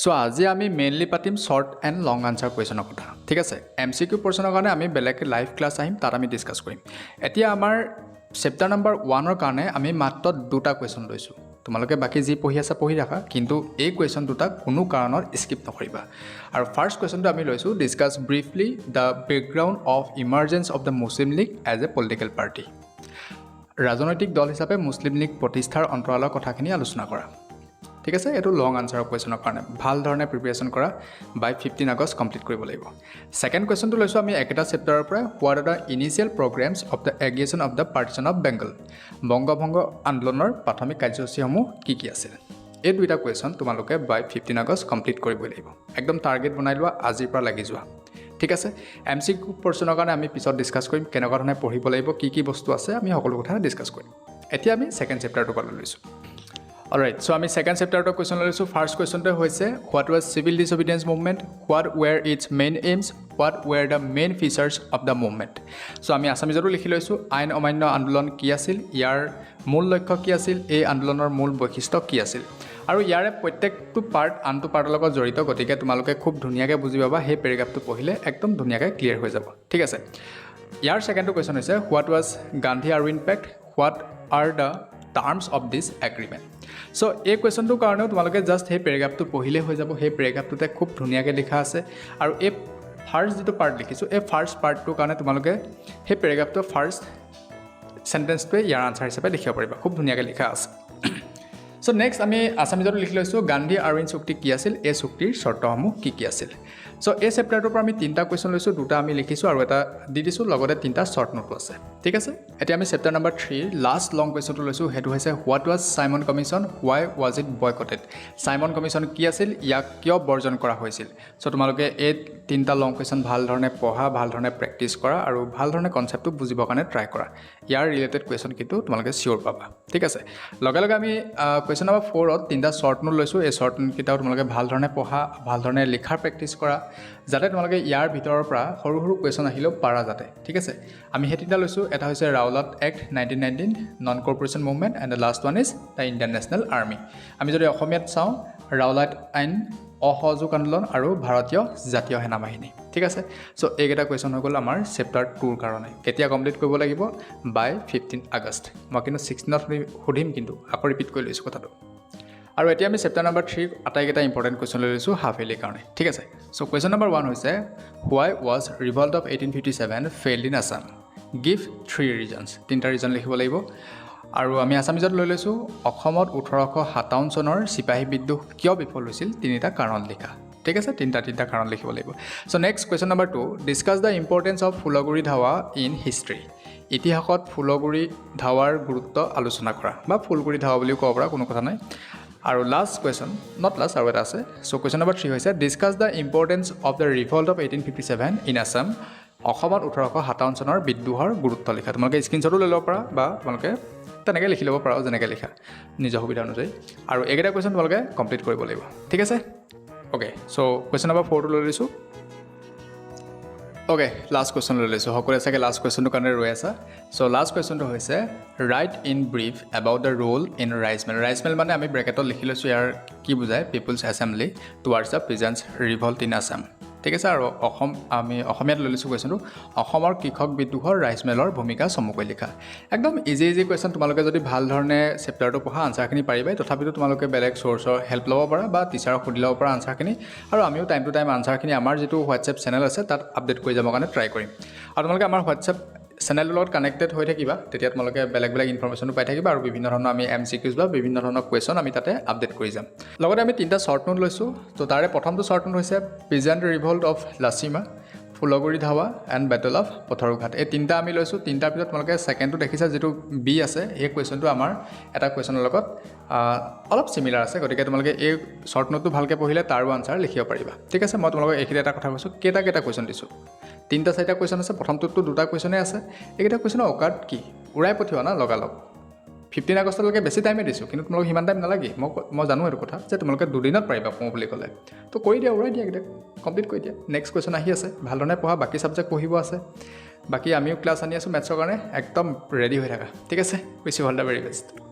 so আজি আমি mainly পাতিম শৰ্ট এন্ড লং আনসাৰ কোয়েশনৰ কথা ঠিক আছে এমসিকিউ পোৰ্শনৰ কাৰণে আমি বেলেগ লাইভ ক্লাস আহিম তাত আমি ডিসকাস কৰিম এতিয়া আমাৰ চেপ্টাৰ নম্বৰ 1 ৰ কাৰণে আমি মাত্ৰ দুটা কোয়েশন লৈছো তোমালোকে বাকি যি পঢ়ি আছে পঢ়ি ৰাখা কিন্তু এই কোয়েশন দুটা কোনো কাৰণত স্কিপ নকৰিবা আৰু ফাৰ্স্ট কোয়েশনটো আমি লৈছো discuss briefly the background of emergence of the Muslim League as a political party ৰাজনৈতিক দল হিচাপে মুসলিম লীগ প্ৰতিষ্ঠাৰ অন্তৰালৰ কথাখিনি আলোচনা কৰা ঠিক আছে এটো লং আনসাৰ কোয়েশনৰ কাৰণে ভাল ধৰণে প্ৰিপাৰেচন কৰা বাই 15 আগষ্ট কমপ্লিট কৰিব লাগিব সেকেন্ড কোয়েশনটো লৈছো আমি একটা চেপ্টাৰৰ পৰা what are the initial programs of the agitation of the partition of Bengal বংগভংগ আন্দোলনৰ প্ৰাথমিক কাৰ্যসূচীসমূহ কি আছিল এই দুইটা কোয়েশন তোমালোকে বাই 15 আগষ্ট কমপ্লিট কৰিব লাগিব একদম টাৰ্গেট বনাই লোৱা আজিৰ পৰা লাগি যোৱা ঠিক আছে এমসিকিউ পোৰ্শনৰ কাৰণে আমি পিছত ডিসকাস কৰিম কেনেকুৱা ধৰণে পঢ়িব লাগিব কি বস্তু আছে আমি সকলো কথা ডিসকাস কৰিম এতিয়া আমি সেকেন্ড চেপ্টাৰটো পালে লৈছো Alright, so আমি second chapter to question লৈছো first question to হৈছে what was civil disobedience movement what were its main aims what were the main features of the movement so আমি আসামিজৰো লিখি লৈছো আইন অমান্য আন্দোলন কি আছিল ইয়াৰ মূল লক্ষ্য কি আছিল এই আন্দোলনৰ মূল বৈশিষ্ট্য কি আছিল আৰু ইয়াৰে প্ৰত্যেকটো পাৰ্ট আনটো পাৰ্টৰ লগত জড়িত গতিকে তোমালোকে খুব ধুনিয়াকৈ বুজি পাবা সেই পেৰাগ্ৰাফটো পঢ়িলে একদম ধুনিয়াকৈ ক্লিয়াৰ হৈ যাব ঠিক আছে ইয়াৰ সেকেন্ডটো কোয়েশ্চন হৈছে what was Gandhi Irwin Pact what are the terms of this agreement so এই কোয়েশ্চনটো কাৰণেও তোমালোকে জাস্ট এই পেৰাগ্ৰাফটো পঢ়িলে হৈ যাব সেই পেৰাগ্ৰাফটোতে খুব ধুনিয়াকৈ লিখা আছে আৰু এই ফাৰ্স্ট যেটো পাৰ্ট লিখিছো এই ফাৰ্স্ট পাৰ্টটো কাৰণে তোমালোকে সেই পেৰাগ্ৰাফটো ফাৰ্স্ট সেন্টেন্সটো ইয়াৰ আনসাৰ হিচাপে লিখিব পাৰিবা খুব ধুনিয়াকৈ লিখা আছে so next আমি আসামিজৰো লিখি লৈছো গান্ধী আৰৱিন্দ চুক্তি কি আছিল এই চুক্তিৰ শৰ্তসমূহ কি আছিল so এই চেপ্টাৰটোৰ পৰা আমি তিনটা কোয়েশ্চন লৈছো দুটা আমি লিখিছো আৰু এটা দি দিছো লগতে তিনটা শৰ্ট নোট আছে ঠিক আছে এতিয়া আমি চেপ্টাৰ নম্বৰ 3 লাষ্ট লং কোয়েশ্চনটো লৈছো হেতু হৈছে what was Simon commission why was it boycotted Simon commission কি আছিল ইয়াক কিয় বৰ্জন কৰা হৈছিল so তোমালোকে এই তিনটা লং কোয়েশ্চন ভাল ধৰণে পঢ়া ভাল ধৰণে প্ৰেক্টিস কৰা আৰু ভাল ধৰণে কনসেপ্টটো বুজিবৰ কাৰণে ট্ৰাই কৰা ইয়াৰ ৰিলেটেড কোয়েশ্চন কিন্তু তোমালোকে শিওৰ পাবা ঠিক আছে লগে লগে আমি কোয়েশ্চন নম্বৰ 4 ত তিনটা শৰ্ট নোট লৈছো এই শৰ্ট নোট কিটাও তোমালোকে ভাল ধৰণে পঢ়া ভাল ধৰণে লিখাৰ প্ৰেক্টিস কৰা যাতে তোমালোকে ইয়াৰ ভিতৰৰ পৰা সৰু সৰু কোয়েশ্চন আহিলেও পাৰা যাতে ঠিক আছে আমি হেতিটা লৈছো এটা হৈছে Rowlatt act 1919 non cooperation movement and the last one is the Indian national army আমি যদি অসমীয়াত চাও ৰাওলাট আইন অসহযোগ আন্দোলন আৰু ভাৰতীয় জাতীয় সেনা বাহিনী ঠিক আছে সো এইকেইটা কোয়েশ্চন হৈ গ'ল আমাৰ চেপ্টাৰ 2 ৰ কাৰণে কেতিয়া কমপ্লিট কৰিব লাগিব বাই 15 আগষ্ট মই কিন্তু 16ত সুধিম কিন্তু আকৌ ৰিপিট কৰি লৈছো কথাটো আৰু এতিয়া আমি চেপ্টাৰ নম্বৰ 3 আটাইকেইটা ইম্পৰ্টেন্ট কোয়েশ্চন লৈছো হাফ ইয়াৰলি কাৰণে ঠিক আছে সো কোয়েশ্চন নম্বৰ 1 হৈছে why was revolt of 1857 failed in assam give 3 reasons তিনটা ৰিজন লিখিব লাগিব আৰু আমি আসামিজত লৈ লৈছো অসমত 1857 চনৰ সিপাহী বিদ্ৰোহ কিয় বিফল হৈছিল তিনিটা কাৰণ লিখা ঠিক আছে তিনটা কাৰণ লিখিব লাগিব so next question number 2 discuss the importance of Phulaguri Dhawa in history ইতিহাসত ফুলগুৰি ধাৱাৰ গুৰুত্ব আলোচনা কৰা বা ফুলগুৰি ধাৱা বুলি কোৱা পৰা কোনো কথা নাই আৰু লাষ্ট কোয়েশ্চন নট লাষ্ট আৰু এটা আছে সো কোয়েশ্চন নম্বৰ 3 হৈছে discuss the importance of the revolt of 1857 in Assam অসমত 1857 চনৰ বিদ্ৰোহৰ গুৰুত্ব লিখা তোমালোকে স্ক্ৰিনশ্বটো লৈ ল'ব পাৰা বা তোমালোকে তেনেকৈ লিখি ল'ব পাৰা যেনেকৈ লিখা নিজৰ সুবিধা অনুযায়ী আৰু এইকেইটা কোয়েশ্চন তোমালোকে কমপ্লিট কৰিব লাগিব ঠিক আছে ওকে সো কোয়েশ্চন নম্বৰ 4 টো লৈ লৈছো ওকে লাষ্ট কোয়েশ্চন লৈ লৈছো সকলোৱে চাগে লাষ্ট কোয়েশ্চনটো কাৰণে ৰৈ আছে সো লাষ্ট কোয়েশ্চনটো হৈছে write in brief about the role in Raij Mel মানে আমি ব্ৰেকেটত লিখি লৈছো ইয়াৰ কি বুজায় people's assembly towards the peasants revolt in Assam ঠিক আছে আৰু আমি অসমীয়াত লৈ লৈছো কোয়েশ্চনটো অসমৰ কৃষক বিদ্ৰোহৰ ৰাইচ মিলৰ ভূমিকা চমুকৈ লিখা একদম ইজি কোয়েশ্চন তোমালোকে যদি ভাল ধৰণে চেপ্টাৰটো পঢ়া আনসাৰখিনি পাৰিবা তথাপিতো তোমালোকে বেলেগ সোৰ্সৰ হেল্প ল'ব পাৰা বা টিচাৰক সুধি ল'ব পাৰা আনসাৰখিনি আৰু আমিও টাইম টু টাইম আনসাৰখিনি আমাৰ যেটো হোৱাটসএপ চেনেল আছে তাত আপডেট কৰি যাবৰ কাৰণে ট্ৰাই কৰিম আৰু তোমালোকে আমাৰ হোৱাটসএপ চেনেলৰ লগত কানেক্টেড হৈ থাকিবা তেতিয়া তোমালোকে বেলেগ ইনফৰমেশ্যন পাই থাকিবা আৰু বিভিন্ন ধৰণৰ আমি এমসিকিউজ বা বিভিন্ন ধৰণৰ কোয়েশ্চন আমি তাতে আপডেট কৰি যাম লগতে আমি তিনটা শৰ্ট নোট লৈছো তো তাৰে প্ৰথমটো শৰ্ট নোট হৈছে present revolt of Lachima Phulguri Dhawa and battle of Patharughat এই তিনটা আমি লৈছো তিনটাৰ ভিতৰত তোমালোকে সেকেন্ডটো দেখিছা যেটো বি আছে এই কোয়েশ্চনটো আমাৰ এটা কোয়েশ্চনৰ লগত অলপ সিমিলাৰ আছে গতিকে তোমালোকে এই শৰ্ট নোটটো ভালকৈ পঢ়িলে তাৰো আনসাৰ লিখিব পাৰিবা ঠিক আছে মই তোমালোকক এইখিনি এটা কথা কৈছো কেটা কোয়েশ্চন দিছো তিনটা চাৰিটা কোয়েশ্চন আছে প্ৰথমটোতো দুটা কোয়েশ্চনে আছে এইকেইটা কোয়েশ্চনৰ অকাত কি উৰাই পঠিওৱা না লগালগ 15 আগষ্টলৈকে বেছি টাইমে দিছো কিন্তু তোমালোক হিমান টাইম নালাগে মই জানো এটো কথা যে তোমালোকে দুদিনত পাৰিবা কম বুলি ক'লে তো কৰি দিয়া উৰাই দিয়া এটা কমপ্লিট কৰি দিয়া নেক্সট কোয়েশ্চন আহি আছে ভালনে পঢ়া বাকি সাবজেক্ট পঢ়িব আছে বাকি আমিও ক্লাছ আনি আছো মেথছৰ কাৰণে একদম ৰেডি হৈ থাকা ঠিক আছে wish you all the very best